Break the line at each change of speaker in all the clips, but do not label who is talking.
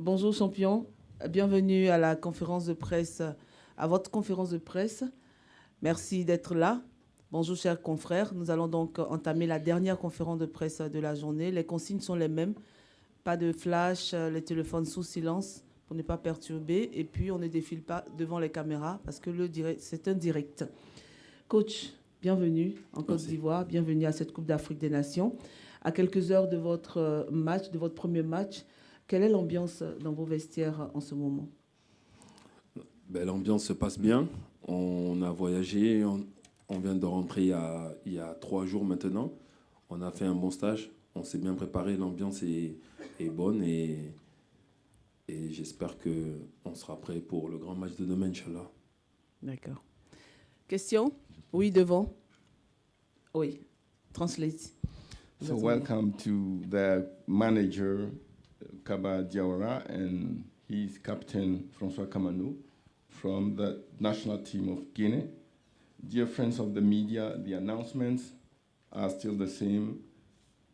Bonjour champion, bienvenue à la conférence de presse, à votre conférence de presse. Merci d'être là. Bonjour chers confrères, nous allons donc entamer la dernière conférence de presse de la journée. Les consignes sont les mêmes, pas de flash, les téléphones sous silence pour ne pas perturber et puis on ne défile pas devant les caméras parce que c'est un direct. Coach, bienvenue en Côte d'Ivoire, bienvenue à cette Coupe d'Afrique des Nations. À quelques heures de votre match, de votre premier match, quelle est l'ambiance dans vos vestiaires en ce moment?
L'ambiance se passe bien. On a voyagé, on vient de rentrer il y a 3 jours maintenant. On a fait un bon stage, on s'est bien préparé, l'ambiance est bonne et j'espère qu'on sera prêt pour le grand match de demain, Inch'Allah.
D'accord. Question? Oui, devant. Oui, translate.
So welcome to the manager, Kaba Diawara, and his captain, François Kamanou, from the national team of Guinea. Dear friends of the media, the announcements are still the same.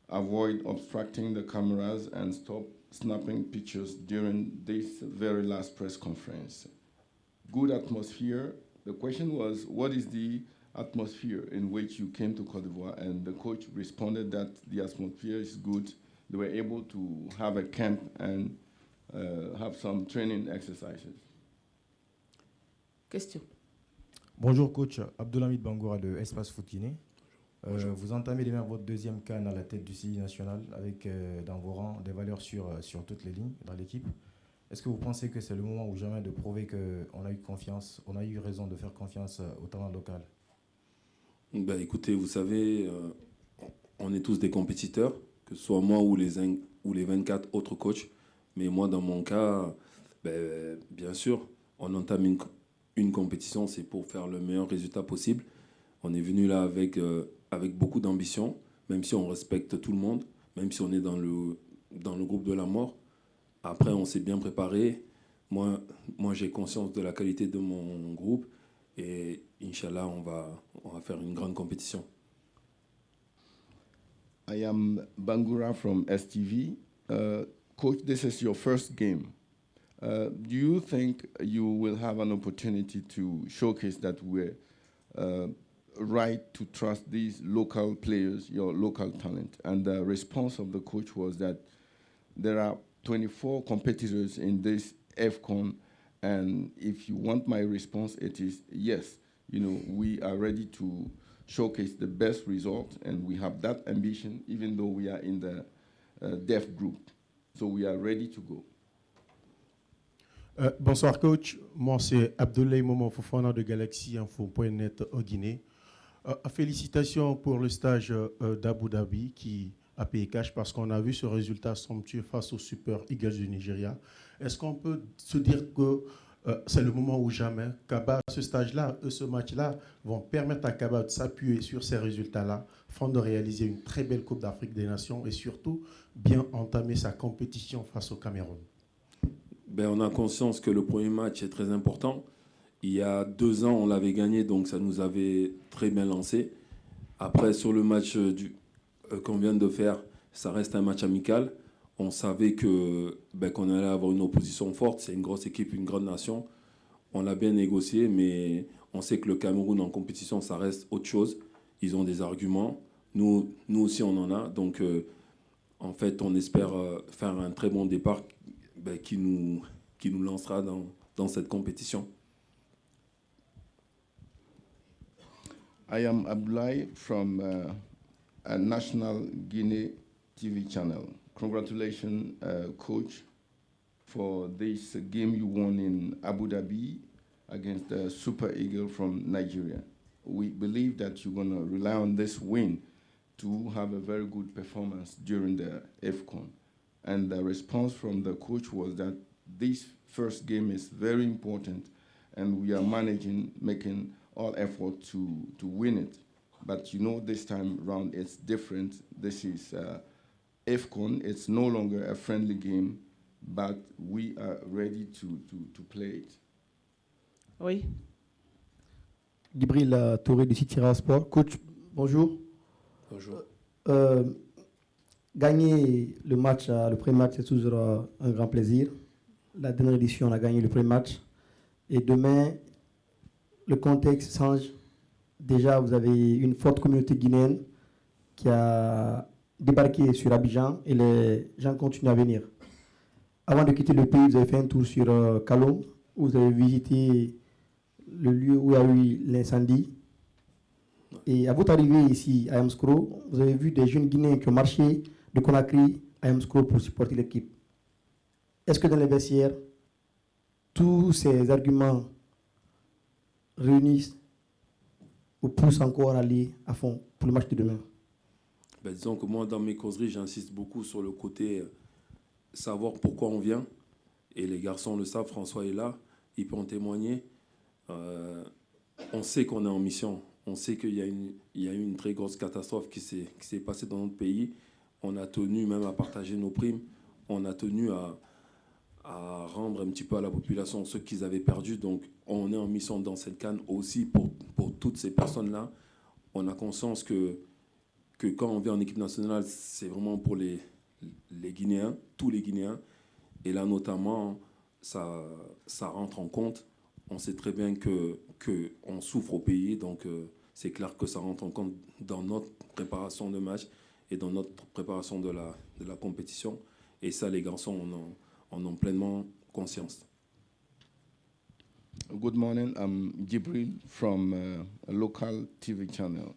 Avoid obstructing the cameras and stop snapping pictures during this very last press conference. Good atmosphere. The question was, what is the atmosphere in which you came to Côte d'Ivoire? And the coach responded that the atmosphere is good. They were able to have a camp and have some training exercises.
Question.
Bonjour coach, Abdoulhamid Bangoura de Espace Foot Guinée. Vous entamez déjà votre deuxième CAN à la tête du CI national avec dans vos rangs des valeurs sur toutes les lignes dans l'équipe. Est-ce que vous pensez que c'est le moment ou jamais de prouver qu'on a eu confiance, on a eu raison de faire confiance au talent local?
Écoutez, vous savez, on est tous des compétiteurs, que ce soit moi ou les 24 autres coachs. Mais moi, dans mon cas, bien sûr, on entame une compétition, c'est pour faire le meilleur résultat possible. On est venu là avec beaucoup d'ambition, même si on respecte tout le monde, même si on est dans le groupe de la mort. Après, on s'est bien préparé. Moi, j'ai conscience de la qualité de mon groupe et Inch'Allah, on va faire une grande compétition.
I am Bangura from STV. Coach, this is your first game. Do you think you will have an opportunity to showcase that we're right to trust these local players, your local talent? And the response of the coach was that there are 24 competitors in this AFCON, and if you want my response, it is yes. You know, we are ready to showcase the best result, and we have that ambition, even though we are in the deaf group. So we are ready to go.
Bonsoir coach, moi c'est Abdoulaye Momo Fofana de Galaxy Info.net au Guinée. Félicitations pour le stage d'Abu Dhabi qui a payé cash parce qu'on a vu ce résultat somptueux face aux Super Eagles du Nigeria. Est-ce qu'on peut se dire que c'est le moment ou jamais Kaba, ce stage-là, ce match-là vont permettre à Kaba de s'appuyer sur ces résultats-là afin de réaliser une très belle Coupe d'Afrique des Nations et surtout bien entamer sa compétition face au Cameroun?
On a conscience que le premier match est très important. Il y a 2 ans, on l'avait gagné, donc ça nous avait très bien lancé. Après, sur le match qu'on vient de faire, ça reste un match amical. On savait qu'on allait avoir une opposition forte. C'est une grosse équipe, une grande nation. On l'a bien négocié, mais on sait que le Cameroun en compétition, ça reste autre chose. Ils ont des arguments. Nous aussi, on en a. Donc, en fait, on espère faire un très bon départ qui nous lancera dans cette compétition.
I am Abdoulaye from a national Guinea TV channel. Congratulations, coach, for this game you won in Abu Dhabi against the Super Eagle from Nigeria. We believe that you're going to rely on this win to have a very good performance during the AFCON. And the response from the coach was that this first game is very important and we are making all effort to win it. But you know, this time around it's different. This is AFCON. It's no longer a friendly game, but we are ready to play it.
Oui.
Gibril Touré du site Sport. Coach, bonjour.
Bonjour.
Gagner le premier match, c'est toujours un grand plaisir. la dernière édition, on a gagné le premier match. Et demain, le contexte change. Déjà, vous avez une forte communauté guinéenne qui a débarqué sur Abidjan et les gens continuent à venir. Avant de quitter le pays, vous avez fait un tour sur Kalom, où vous avez visité le lieu où il y a eu l'incendie. Et à votre arrivée ici à Yamoussoukro, vous avez vu des jeunes Guinéens qui ont marché de Conakry à Yamoussoukro pour supporter l'équipe. Est-ce que dans les vestiaires, tous ces arguments réunissent ou poussent encore à aller à fond pour le match de demain?
Ben, disons que moi, dans mes causeries, j'insiste beaucoup sur le côté savoir pourquoi on vient. Et les garçons le savent, François est là, il peut en témoigner. On sait qu'on est en mission. On sait qu'il y a eu une très grosse catastrophe qui s'est passée dans notre pays. On a tenu même à partager nos primes. On a tenu à rendre un petit peu à la population ce qu'ils avaient perdu. Donc, on est en mission dans cette CAN aussi pour toutes ces personnes-là. On a conscience que quand on vient en équipe nationale, c'est vraiment pour les Guinéens, tous les Guinéens. Et là, notamment, ça rentre en compte. On sait très bien qu'on souffre au pays, donc c'est clair que ça rentre en compte dans notre préparation de match et dans notre préparation de la compétition. Et ça, les garçons en ont pleinement conscience.
Good morning, I'm Jibril from a local TV channel.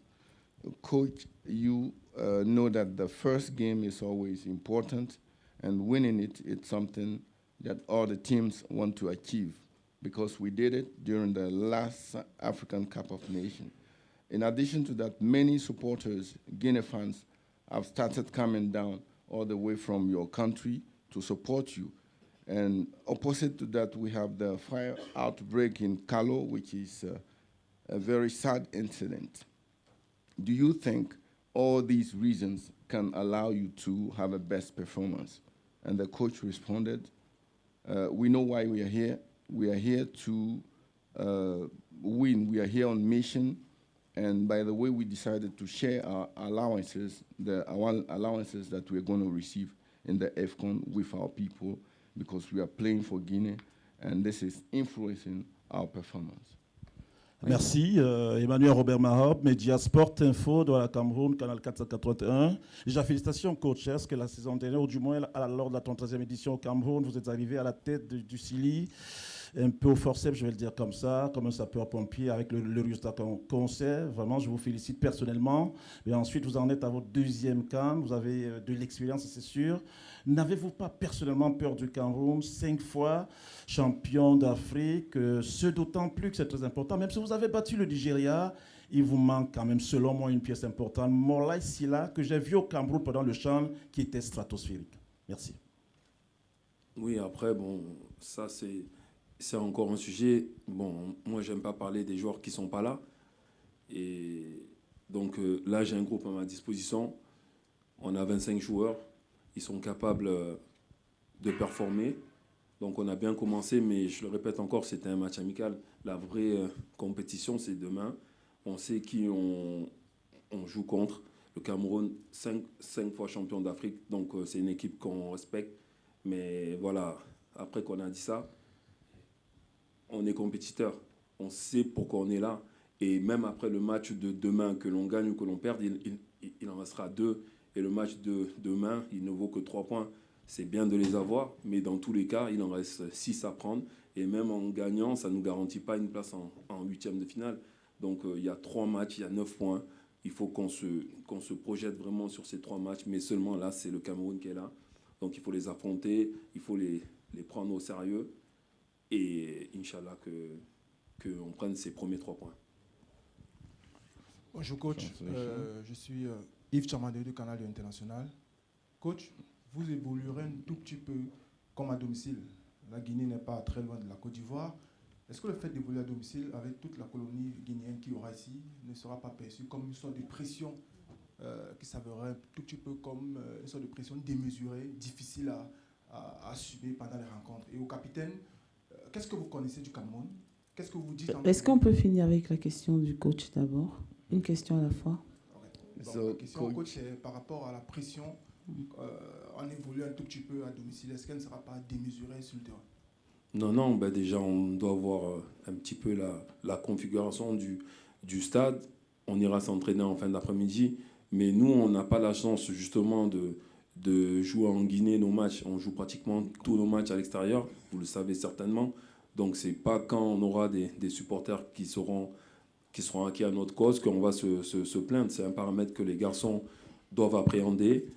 Coach, you know that the first game is always important, and winning it's something that all the teams want to achieve, because we did it during the last African Cup of Nations. In addition to that, many supporters, Guinea fans, have started coming down all the way from your country to support you. And opposite to that, we have the fire outbreak in Kalo, which is a very sad incident. Do you think all these reasons can allow you to have a best performance? And the coach responded, we know why we are here. We are here to win. We are here on mission. And by the way, we decided to share our allowances, our allowances that we're going to receive in the AFCON with our people, because we are playing for Guinea, and this is influencing our performance.
Merci. Emmanuel Robert Mahop, Média Sport Info de la Cameroun, Canal 481. Déjà, félicitations, coach. Est-ce que la saison dernière, ou du moins lors de la 33e édition au Cameroun, vous êtes arrivé à la tête du Sili, un peu au forceps, je vais le dire comme ça, comme un sapeur-pompier, avec le résultat qu'on sait. Vraiment, je vous félicite personnellement. Et ensuite, vous en êtes à votre deuxième CAN. Vous avez de l'expérience, c'est sûr. N'avez-vous pas personnellement peur du Cameroun, 5 fois champion d'Afrique, ce d'autant plus que c'est très important. Même si vous avez battu le Nigeria, il vous manque quand même, selon moi, une pièce importante. Morlaï Sila, que j'ai vu au Cameroun pendant le CHAN, qui était stratosphérique. Merci.
Oui, après, bon, ça c'est encore un sujet. Bon, moi, j'aime pas parler des joueurs qui sont pas là. Et donc là, j'ai un groupe à ma disposition. On a 25 joueurs. Ils sont capables de performer. Donc on a bien commencé, mais je le répète encore, c'était un match amical. La vraie compétition, c'est demain. On sait qui on joue contre. Le Cameroun, 5 fois champion d'Afrique, donc c'est une équipe qu'on respecte. Mais voilà, après qu'on a dit ça, on est compétiteur. On sait pourquoi on est là. Et même après le match de demain, que l'on gagne ou que l'on perde, il en restera 2. Et le match de demain, il ne vaut que 3 points. C'est bien de les avoir, mais dans tous les cas, il en reste 6 à prendre. Et même en gagnant, ça ne nous garantit pas une place en huitième de finale. Donc il y a 3 matchs, il y a 9 points. Il faut qu'on se projette vraiment sur ces 3 matchs. Mais seulement là, c'est le Cameroun qui est là. Donc il faut les affronter, il faut les prendre au sérieux. Et Inch'Allah qu'on prenne ces premiers 3 points.
Bonjour coach, je suis Yves Chamadé du Canal International. Coach, vous évoluerez un tout petit peu comme à domicile. La Guinée n'est pas très loin de la Côte d'Ivoire. Est-ce que le fait d'évoluer à domicile avec toute la colonie guinéenne qu'il y aura ici ne sera pas perçu comme une sorte de pression qui s'avérerait un tout petit peu comme une sorte de pression démesurée, difficile à assumer pendant les rencontres? Et au capitaine, qu'est-ce que vous connaissez du Cameroun? Qu'est-ce que vous dites?
Est-ce qu'on peut finir avec la question du coach d'abord? Une question à la fois.
Bon, la question au coach, c'est par rapport à la pression, on évolue un tout petit peu à domicile. Est-ce qu'elle ne sera pas démesurée sur le terrain?
Non, ben déjà, on doit voir un petit peu la configuration du stade. On ira s'entraîner en fin d'après-midi. Mais nous, on n'a pas la chance, justement, de jouer en Guinée nos matchs. On joue pratiquement tous nos matchs à l'extérieur, vous le savez certainement. Donc, c'est pas quand on aura des supporters qui seront acquis à notre cause qu'on va se plaindre. C'est un paramètre que les garçons doivent appréhender.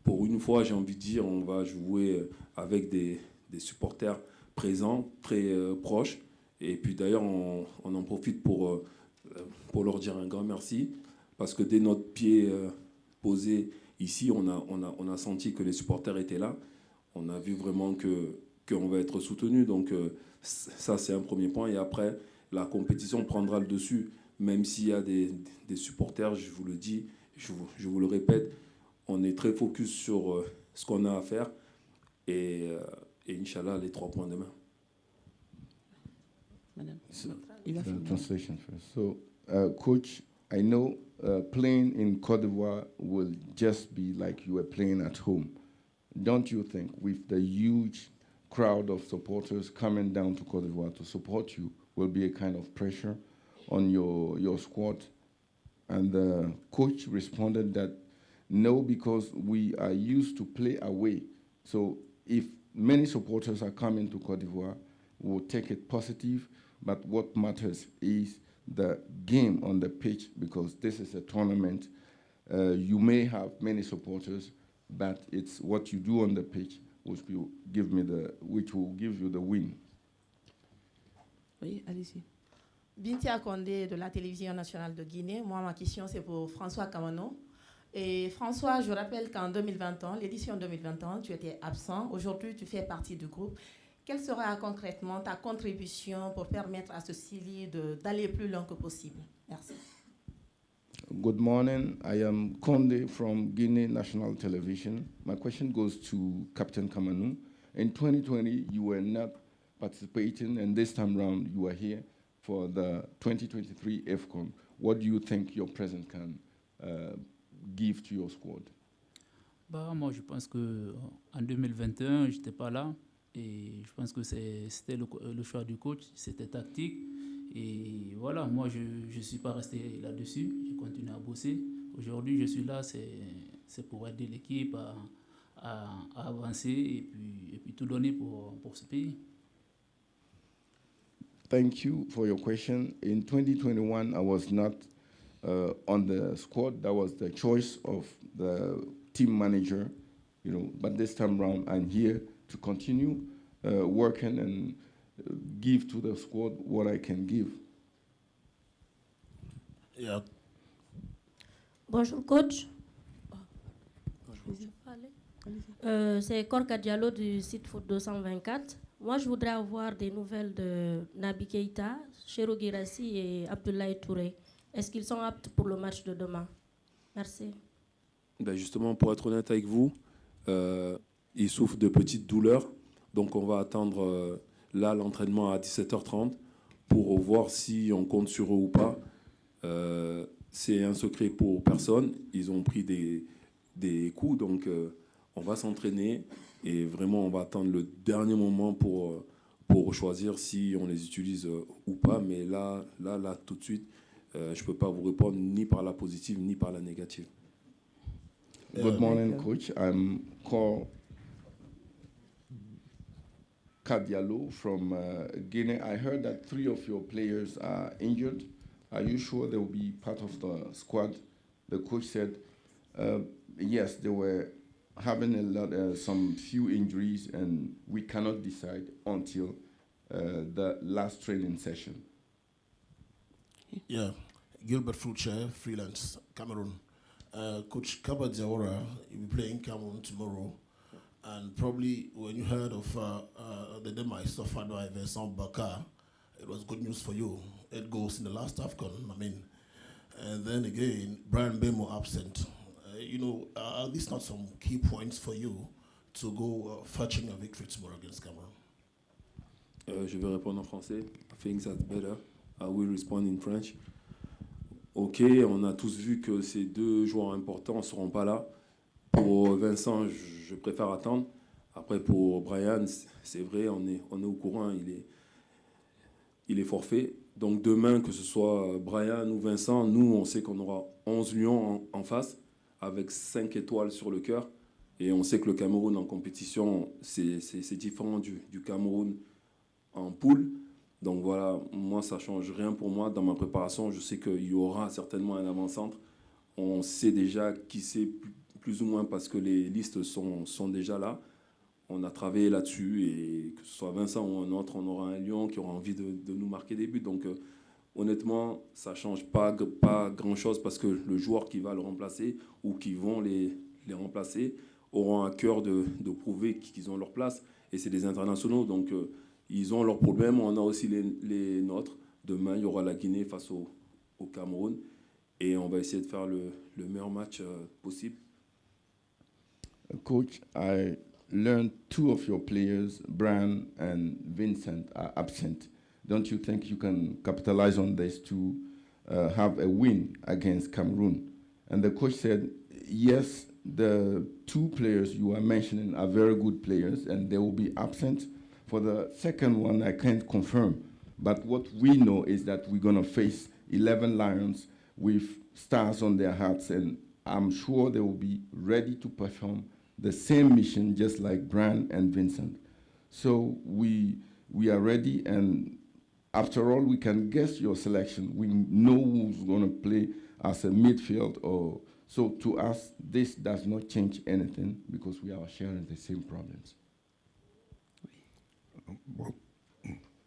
Pour une fois, j'ai envie de dire, on va jouer avec des supporters présents, très proches. Et puis d'ailleurs, on en profite pour leur dire un grand merci. Parce que dès notre pied posé ici, on a senti que les supporters étaient là. On a vu vraiment qu'on va être soutenu. Donc ça, c'est un premier point. Et après, la compétition prendra le dessus. Même s'il y a des supporters, je vous le dis, je vous le répète, on est très focus sur ce qu'on a à faire. Et Inch'Allah, les 3 points demain.
Madame.
Translation first. So, Coach, I know playing in Cote d'Ivoire will just be like you were playing at home. Don't you think, with the huge crowd of supporters coming down to Cote d'Ivoire to support you, will be a kind of pressure on your squad? And the coach responded that no, because we are used to play away. So if many supporters are coming to Cote d'Ivoire, we'll take it positive. But what matters is the game on the pitch, because this is a tournament. You may have many supporters, but it's what you do on the pitch which will give you the win.
Oui, allez-y.
Bintia Condé de la télévision nationale de Guinée. Moi, ma question, c'est pour François Kamano. Et François, je rappelle qu'en 2021, l'édition 2021, tu étais absent. Aujourd'hui, tu fais partie du groupe. Quelle sera concrètement ta contribution pour permettre à ce Sili d'aller plus loin que possible? Merci.
Good morning. I am Konde from Guinea National Television. My question goes to Captain Kamanu. In 2020, you were not participating, and this time around, you are here for the 2023 AFCON. What do you think your presence can give to your squad?
Moi, je pense qu'en 2021, je n'étais pas là. Et je pense que c'était le choix du coach, c'était tactique. Et voilà, moi, je ne suis pas resté là-dessus. Je continue à bosser. Aujourd'hui, je suis là, c'est pour aider l'équipe à avancer et puis tout donner pour ce pays.
Thank you for your question. In 2021, I was not on the squad. That was the choice of the team manager, But this time around, I'm here to continue working and give to the squad what I can give.
Yeah.
Bonjour coach. C'est Korka Diallo du site Foot 224. Moi, je voudrais avoir des nouvelles de Naby Keïta, Cherou Guirassy et Abdoulaye Touré. Est-ce qu'ils sont aptes pour le match de demain? Merci.
Justement, pour être honnête avec vous, ils souffrent de petites douleurs. Donc, on va attendre l'entraînement à 17h30 pour voir si on compte sur eux ou pas. C'est un secret pour personne. Ils ont pris des coups, donc on va s'entraîner et vraiment on va attendre le dernier moment pour choisir si on les utilise ou pas. Mais là, tout de suite, je ne peux pas vous répondre ni par la positive ni par la négative.
Good morning, Coach. I'm called Kadialo from Guinea. I heard that 3 of your players are injured. Are you sure they will be part of the squad? The coach said, yes, they were having some few injuries, and we cannot decide until the last training session.
Yeah, Gilbert Frucher, freelance, Cameroon. Coach Kaba Diawara, you'll be playing Cameroon tomorrow. And probably when you heard of the demise of Fadwa Vincent Bakar, it was good news for you. 8 goals in the last AFCON, and then again, Brian Bemo absent. Are these not some key points for you to go fetching a victory tomorrow against Cameroon?
Je vais répondre en français. I think that's better. I will respond in French. Ok, on a tous vu que ces 2 joueurs importants ne seront pas là. Pour Vincent, je préfère attendre. Après, pour Brian, c'est vrai, on est au courant, il est forfait. Donc demain, que ce soit Brian ou Vincent, nous, on sait qu'on aura 11 lions en face, avec 5 étoiles sur le cœur. Et on sait que le Cameroun en compétition, c'est différent du Cameroun en poule. Donc voilà, moi, ça ne change rien pour moi. Dans ma préparation, je sais qu'il y aura certainement un avant-centre. On sait déjà qui c'est plus ou moins parce que les listes sont déjà là. On a travaillé là-dessus et que ce soit Vincent ou un autre, on aura un lion qui aura envie de nous marquer des buts. Donc honnêtement, ça ne change pas grand-chose parce que le joueur qui va le remplacer ou qui vont les remplacer auront à cœur de prouver qu'ils ont leur place. Et c'est des internationaux, donc ils ont leurs problèmes, on a aussi les nôtres. Demain, il y aura la Guinée face au Cameroun et on va essayer de faire le meilleur match possible.
Coach, I learned 2 of your players, Brian and Vincent, are absent. Don't you think you can capitalize on this to have a win against Cameroon? And the coach said, yes, the 2 players you are mentioning are very good players and they will be absent. For the second one, I can't confirm. But what we know is that we're going to face 11 Lions with stars on their hats, and I'm sure they will be ready to perform the same mission just like Brian and Vincent. So we are ready, and after all, we can guess your selection. We know who's going to play as a midfield. So to us, this does not change anything because we are sharing the same problems.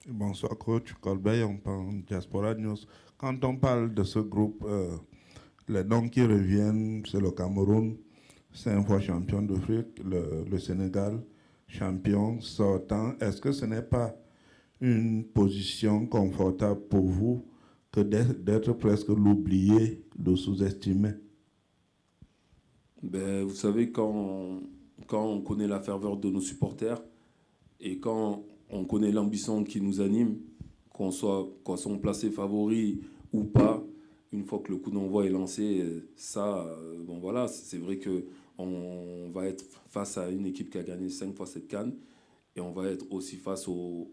Bonsoir coach, Colbert, on parle Diaspora News. Quand on parle de ce groupe, les noms qui reviennent, c'est le Cameroun, 5 fois champion d'Afrique, le Sénégal, champion sortant. Est-ce que ce n'est pas une position confortable pour vous que d'être presque l'oublié, le sous-estimé?
Ben, vous savez, quand on connaît la ferveur de nos supporters et quand on connaît l'ambition qui nous anime, qu'on soit placé favori ou pas, une fois que le coup d'envoi est lancé, bon voilà, c'est vrai qu'on va être face à une équipe qui a gagné 5 fois cette CAN et on va être aussi face aux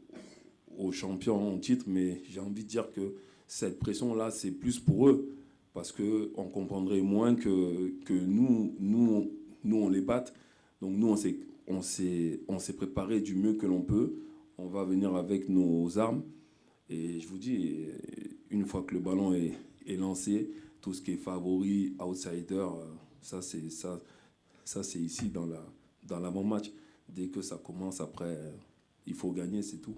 champions en titre, mais j'ai envie de dire que cette pression-là, c'est plus pour eux, parce qu'on comprendrait moins que nous, on les batte. Donc nous, on s'est préparé du mieux que l'on peut. On va venir avec nos armes. Et je vous dis, une fois que le ballon est lancé, tout ce qui est favori, outsider, ça c'est ici dans l'avant-match. Dès que ça commence, après, il faut gagner, c'est tout.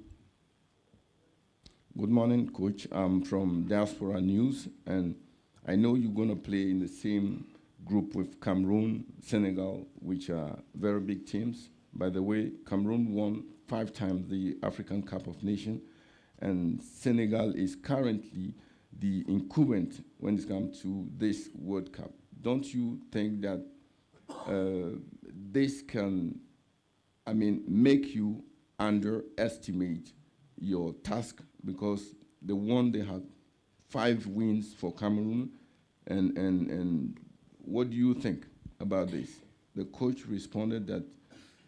Good morning, Coach. I'm from Diaspora News, and I know you're going to play in the same group with Cameroon, Senegal, which are very big teams. By the way, Cameroon won 5 times the African Cup of Nations, and Senegal is currently the incumbent when it comes to this World Cup. Don't you think that this can, make you underestimate your task? Because they had 5 wins for Cameroon, and what do you think about this? The coach responded that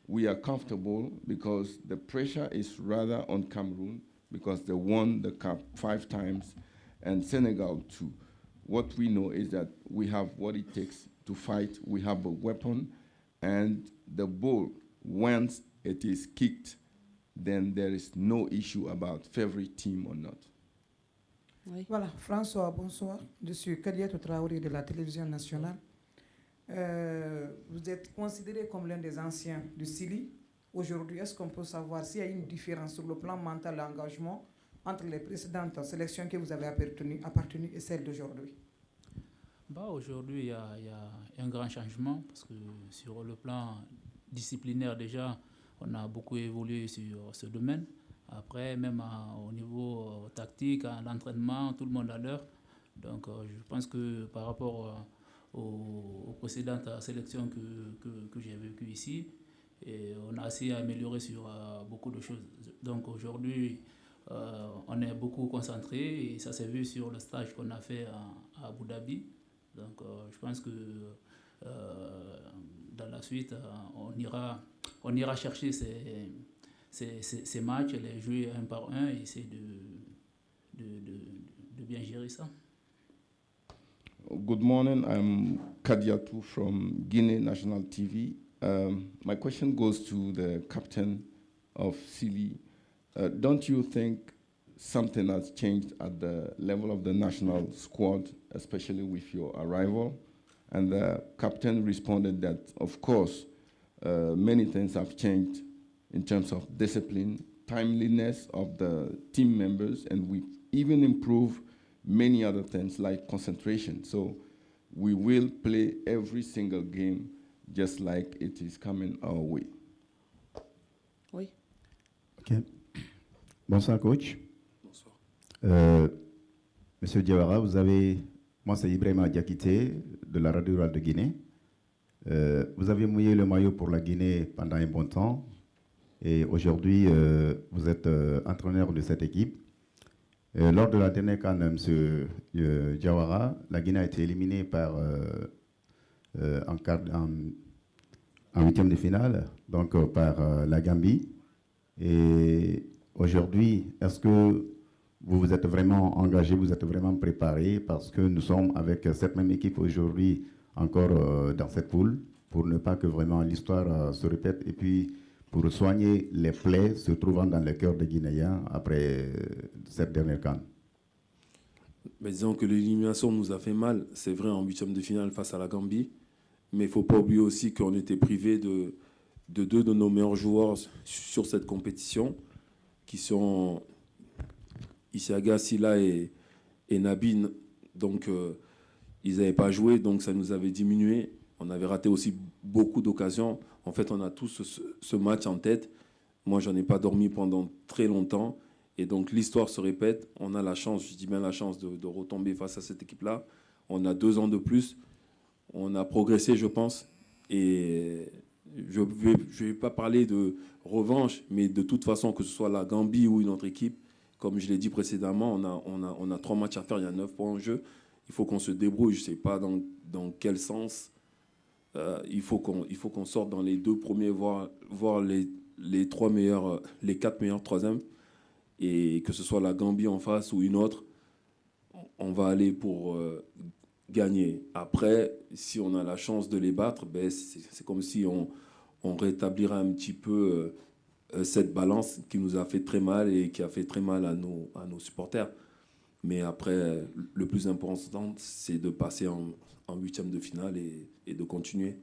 we are comfortable because the pressure is rather on Cameroon because they won the cup 5 times and Senegal too. What we know is that we have what it takes to fight. We have a weapon, and the ball, once it is kicked, then there is no issue about favorite team or not.
Oui. Voilà, François, bonsoir. Je suis Kadiatou Traoré de la télévision nationale. Vous êtes considéré comme l'un des anciens du Sili. Aujourd'hui, est-ce qu'on peut savoir s'il y a une différence sur le plan mental et engagement entre les précédentes sélections que vous avez appartenues et celles d'aujourd'hui?
Aujourd'hui, il y a un grand changement parce que sur le plan disciplinaire déjà, on a beaucoup évolué sur ce domaine. Après, même au niveau tactique, à l'entraînement, tout le monde a l'heure. Donc, je pense que par rapport aux précédentes sélections que j'ai vécues ici, et on a assez amélioré sur beaucoup de choses. Donc, aujourd'hui, on est beaucoup concentré et ça s'est vu sur le stage qu'on a fait à Abu Dhabi. Donc, je pense que dans la suite, on ira on ira chercher ces matchs, les jouer un par un et essayer de bien gérer ça.
Good morning, I'm Kadiatou from Guinea National TV. My question goes to the captain of Sili. Don't you think something has changed at the level of the national squad, especially with your arrival? And the captain responded that, of course, many things have changed in terms of discipline, timeliness of the team members, and we even improve many other things like concentration. So we will play every single game just like it is coming our way.
Oui.
OK. Bonsoir, coach. Bonsoir. Monsieur Diawara, moi c'est Ibrahima Diakité de la Radio Rurale de Guinée. Vous avez mouillé le maillot pour la Guinée pendant un bon temps et aujourd'hui vous êtes entraîneur de cette équipe. Lors de la dernière CAN, M. Diawara, la Guinée a été éliminée en huitième de finale, donc par la Gambie. Et aujourd'hui, est-ce que vous vous êtes vraiment engagé, vous êtes vraiment préparé, parce que nous sommes avec cette même équipe aujourd'hui encore dans cette poule, pour ne pas que vraiment l'histoire se répète et puis pour soigner les plaies se trouvant dans le cœur des Guinéens après cette dernière CAN?
Mais disons que l'élimination nous a fait mal, c'est vrai, en huitième de finale face à la Gambie, mais il ne faut pas oublier aussi qu'on était privé de deux de nos meilleurs joueurs sur cette compétition, qui sont Isiaga, Silla et Nabi. Donc, ils n'avaient pas joué, donc ça nous avait diminué. On avait raté aussi beaucoup d'occasions. En fait, on a tous ce match en tête. Moi, je n'en ai pas dormi pendant très longtemps. Et donc, l'histoire se répète. On a la chance, je dis bien la chance, de retomber face à cette équipe-là. On a 2 ans de plus. On a progressé, je pense. Et je vais pas parler de revanche, mais de toute façon, que ce soit la Gambie ou une autre équipe, comme je l'ai dit précédemment, on a 3 matchs à faire, il y a 9 points en jeu. Il faut qu'on se débrouille. Je ne sais pas dans quel sens. Il faut qu'on sorte dans les 2 premiers, voire les 3 meilleurs, les 4 meilleurs troisièmes. Et que ce soit la Gambie en face ou une autre, on va aller pour gagner. Après, si on a la chance de les battre, ben c'est comme si on rétablirait un petit peu cette balance qui nous a fait très mal et qui a fait très mal à nos supporters. Mais après, le plus important, c'est de passer en huitième de finale et de continuer.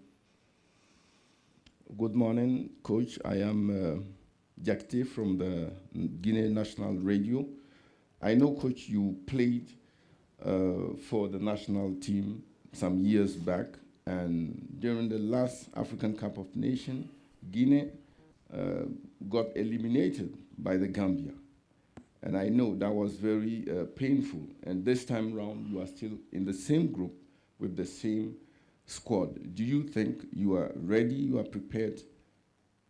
Good morning, Coach. I am Diakité from the Guinea National Radio. I know, Coach, you played for the national team some years back, and during the last African Cup of Nations, Guinea got eliminated by the Gambia. And I know that was very painful. And this time around, you are still in the same group with the same squad. Do you think you are ready, you are prepared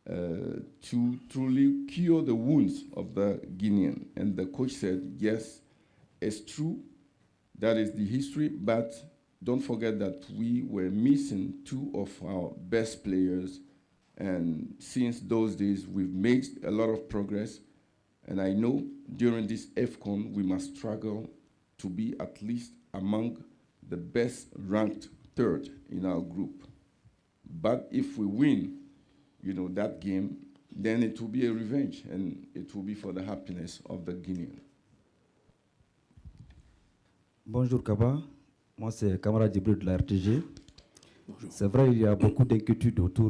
to truly cure the wounds of the Guinean? And the coach said, yes, it's true. That is the history. But don't forget that we were missing 2 of our best players. And since those days, we've made a lot of progress. And I know during this AFCON, we must struggle to be at least among the best ranked 3rd in our group. But if we win, that game, then it will be a revenge, and it will be for the happiness of the Guinean.
Bonjour Kaba, moi c'est Kamara Djibril de la RTG. C'est vrai, il y a beaucoup d'inquiétudes autour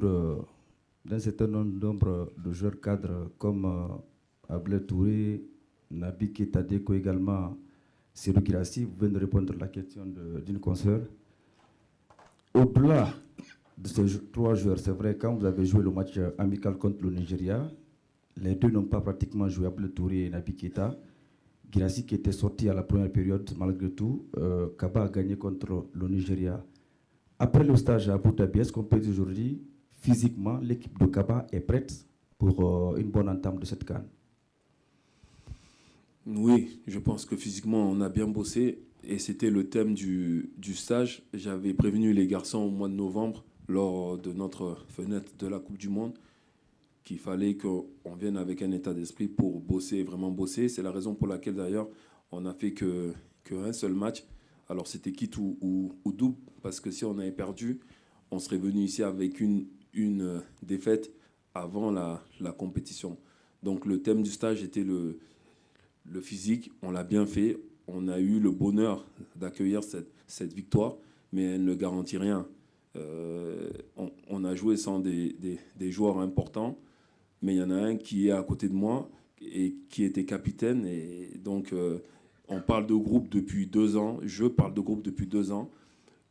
d'un certain nombre de joueurs cadres comme Ablaye Touré, Nabi Keita Deko également, Serhou Guirassy. Vous venez de répondre à la question d'une consoeur. Au-delà de ces 3 joueurs, c'est vrai, quand vous avez joué le match amical contre le Nigeria, les 2 n'ont pas pratiquement joué, Ablaye Touré et Nabi Keita. Guirassy qui était sorti à la première période, malgré tout, Kaba a gagné contre le Nigeria. Après le stage à Abu Dhabi, est-ce qu'on peut dire aujourd'hui, physiquement, l'équipe de Kaba est prête pour une bonne entame de cette CAN?
Oui, je pense que physiquement, on a bien bossé. Et c'était le thème du stage. J'avais prévenu les garçons au mois de novembre, lors de notre fenêtre de la Coupe du Monde. qu'il fallait qu'on vienne avec un état d'esprit pour bosser, vraiment bosser. C'est la raison pour laquelle d'ailleurs on n'a fait qu'un seul match. Alors c'était quitte ou double, parce que si on avait perdu, on serait venu ici avec une défaite avant la compétition. Donc le thème du stage était le physique, on l'a bien fait. On a eu le bonheur d'accueillir cette victoire, mais elle ne garantit rien. On a joué sans des joueurs importants, mais il y en a un qui est à côté de moi et qui était capitaine. Et donc, on parle de groupe depuis 2 ans. Je parle de groupe depuis 2 ans.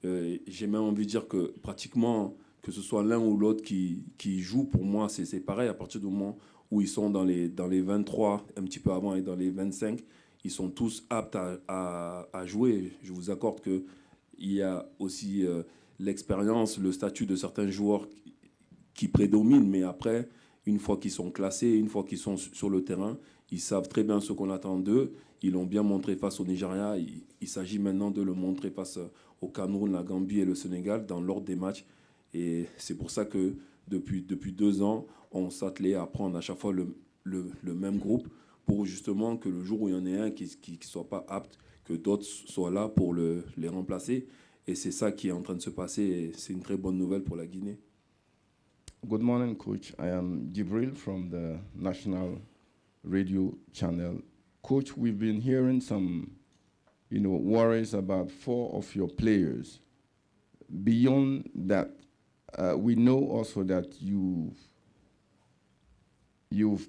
J'ai même envie de dire que pratiquement, que ce soit l'un ou l'autre qui joue, pour moi, c'est pareil. À partir du moment où ils sont dans les 23, un petit peu avant, et dans les 25, ils sont tous aptes à jouer. Je vous accorde qu'il y a aussi l'expérience, le statut de certains joueurs qui prédominent, mais après, une fois qu'ils sont classés, une fois qu'ils sont sur le terrain, ils savent très bien ce qu'on attend d'eux. Ils l'ont bien montré face au Nigeria. Il s'agit maintenant de le montrer face au Cameroun, la Gambie et le Sénégal dans l'ordre des matchs. Et c'est pour ça que depuis 2 ans, on s'attelait à prendre à chaque fois le même groupe pour justement que le jour où il y en ait un qui ne soit pas apte, que d'autres soient là pour les remplacer. Et c'est ça qui est en train de se passer. Et c'est une très bonne nouvelle pour la Guinée.
Good morning, Coach. I am Jibril from the National Radio Channel. Coach, we've been hearing some, worries about 4 of your players. Beyond that, we know also that you've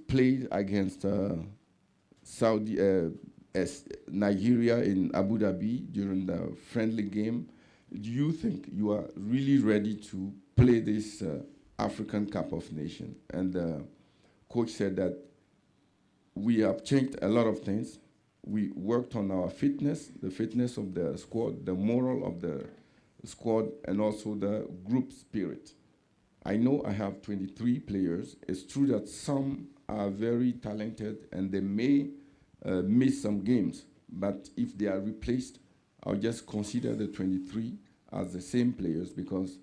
played against Nigeria in Abu Dhabi during the friendly game. Do you think you are really ready to play this African Cup of Nations? And the coach said that we have changed a lot of things. We worked on our fitness, the fitness of the squad, the moral of the squad, and also the group spirit. I know I have 23 players. It's true that some are very talented and they may miss some games, but if they are replaced, I'll just consider the 23 as the same players, because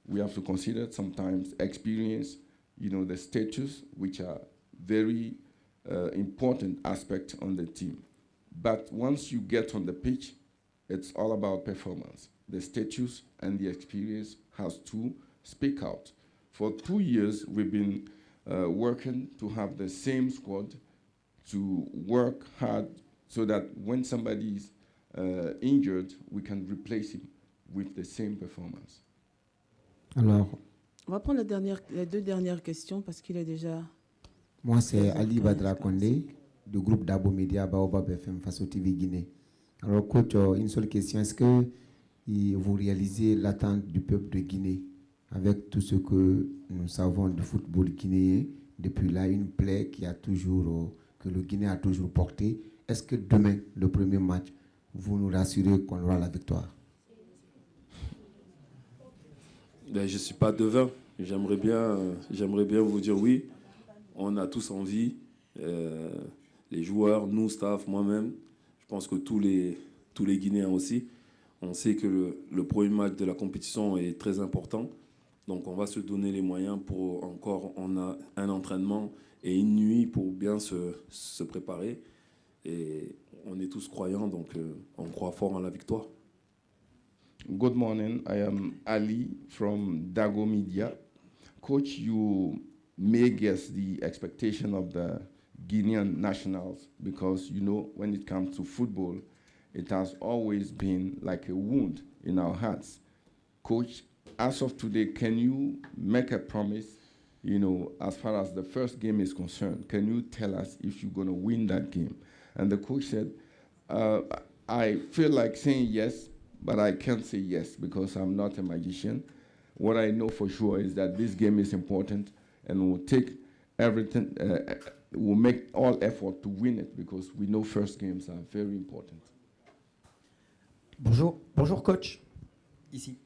we have to consider sometimes experience, the status, which are very important aspect on the team. But once you get on the pitch, it's all about performance. The status and the experience has to speak out. For 2 years, we've been working to have the same squad, to work hard so that when somebody is injured, we can replace him with the same performance.
Alors, on va prendre les 2 dernières questions parce qu'il est déjà...
Moi, c'est Ali Badra Kondé, du groupe Dabo Media, Baobab FM, Faso TV Guinée. Alors, coach, une seule question. Est-ce que vous réalisez l'attente du peuple de Guinée avec tout ce que nous savons du football guinéen, depuis là, une plaie que le Guinée a toujours portée? Est-ce que demain, le premier match, vous nous rassurez qu'on aura la victoire?
Je ne suis pas devin. J'aimerais bien vous dire oui. On a tous envie, les joueurs, nous, staff, moi-même. Je pense que tous les Guinéens aussi. On sait que le premier match de la compétition est très important. Donc on va se donner les moyens pour on a un entraînement et une nuit pour bien se préparer. Et on est tous croyants, donc on croit fort en la victoire.
Good morning. I am Ali from Dago Media. Coach, you may guess the expectation of the Guinean nationals because, when it comes to football, it has always been like a wound in our hearts. Coach, as of today, can you make a promise, as far as the first game is concerned? Can you tell us if you're going to win that game? And the coach said, I feel like saying yes, but I can't say yes because I'm not a magician. What I know for sure is that this game is important and we'll take everything, we'll make all effort to win it because we know first games are very important.
Bonjour coach, ici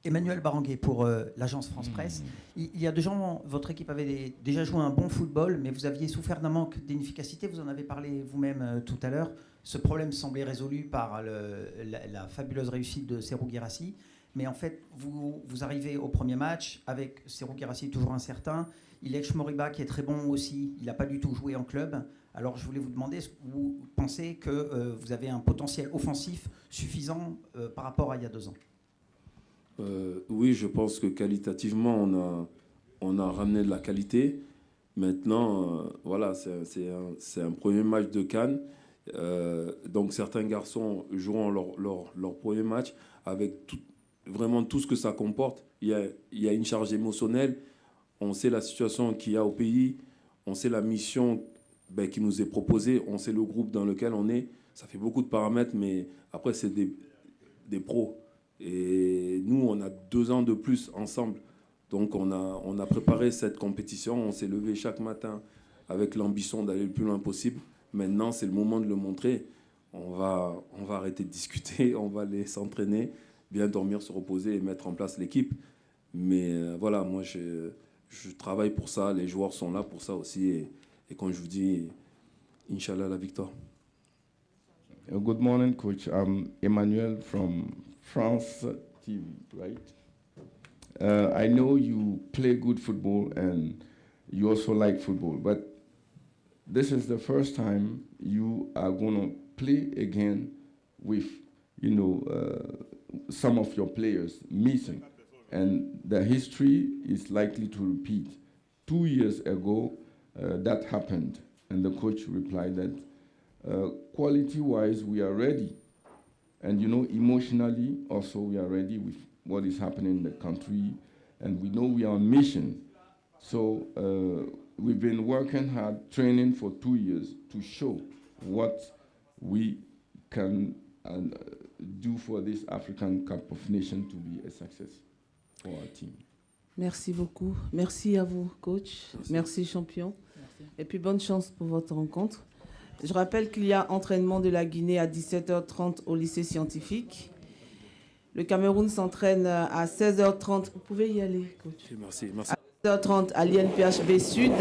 Emmanuel Baranguet pour l'agence France Presse. Il y a 2 ans, votre équipe avait déjà joué un bon football, mais vous aviez souffert d'un manque d'inefficacité, vous en avez parlé vous-même tout à l'heure. Ce problème semblait résolu par la fabuleuse réussite de Serhou Guirassy, mais en fait, vous arrivez au premier match avec Serhou Guirassy toujours incertain. Ilech Moriba qui est très bon aussi, il n'a pas du tout joué en club. Alors je voulais vous demander, est-ce que vous pensez que vous avez un potentiel offensif suffisant par rapport à il y a 2 ans?
Oui, je pense que qualitativement, on a ramené de la qualité. Maintenant, voilà, c'est un premier match de CAN. Donc certains garçons joueront leur premier match avec vraiment tout ce que ça comporte. Il y a une charge émotionnelle. On sait la situation qu'il y a au pays. On sait la mission qui nous est proposée. On sait le groupe dans lequel on est. Ça fait beaucoup de paramètres, mais après, c'est des pros. Et nous, on a 2 ans de plus ensemble. Donc on a préparé cette compétition. On s'est levé chaque matin avec l'ambition d'aller le plus loin possible. Maintenant, c'est le moment de le montrer. On va arrêter de discuter, on va aller s'entraîner, bien dormir, se reposer et mettre en place l'équipe. Mais voilà, moi, je travaille pour ça. Les joueurs sont là pour ça aussi. Et comme je vous dis, Inch'Allah, la victoire.
Good morning, coach. I'm Emmanuel from France TV, right? I know you play good football and you also like football, but this is the first time you are going to play again with, some of your players missing. And the history is likely to repeat. 2 years ago, that happened. And the coach replied that quality-wise, we are ready. And, emotionally, also, we are ready with what is happening in the country. And we know we are on mission. So we've been working hard, training for 2 years to show what we can do for this African Cup of Nations to be a success for our team.
Merci beaucoup. Merci à vous, coach. Merci champion. Merci. Et puis bonne chance pour votre rencontre. Je rappelle qu'il y a entraînement de la Guinée à 17h30 au lycée scientifique. Le Cameroun s'entraîne à 16h30. Vous pouvez y aller, coach.
Merci.
À 16h30 à l'INPHB Sud.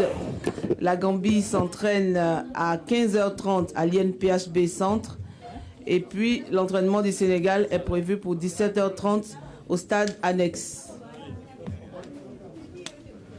La Gambie s'entraîne à 15h30 à l'INPHB Centre. Et puis, l'entraînement du Sénégal est prévu pour 17h30 au stade annexe.